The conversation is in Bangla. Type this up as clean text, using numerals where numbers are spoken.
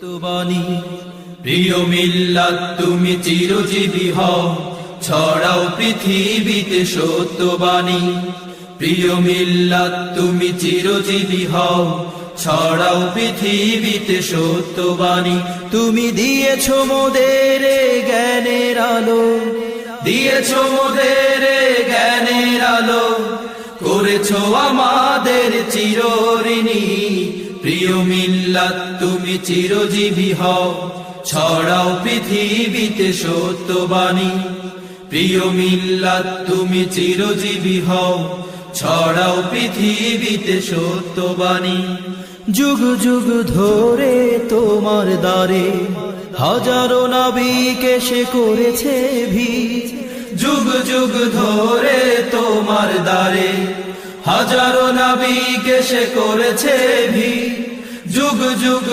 সত্যবাণী প্রিয় মিল্লাত তুমি চিরজীবী হও, ছড়াও পৃথিবীতে সত্যবাণী। প্রিয় মিল্লাত তুমি চিরজীবী হও, ছড়াও পৃথিবীতে সত্যবাণী। তুমি দিয়েছো মোদের জ্ঞানের আলো, দিয়েছো মোদের জ্ঞানের আলো, করেছো আমাদের চিরঋণী। প্রিয় মিল্লাত তুমি চিরজীবী হও, ছড়াও পৃথিবীতে সত্যবাণী। প্রিয় মিল্লাত তুমি চিরজীবী হও, ছড়াও পৃথিবীতে সত্যবাণী। যুগ যুগ ধরে তোমার দ্বারে হাজারো নবীকে সে করেছে ভিড়। যুগ যুগ ধরে তোমার দ্বারে হাজারো নবীকে সে করেছে ভিড়। যুগ যুগ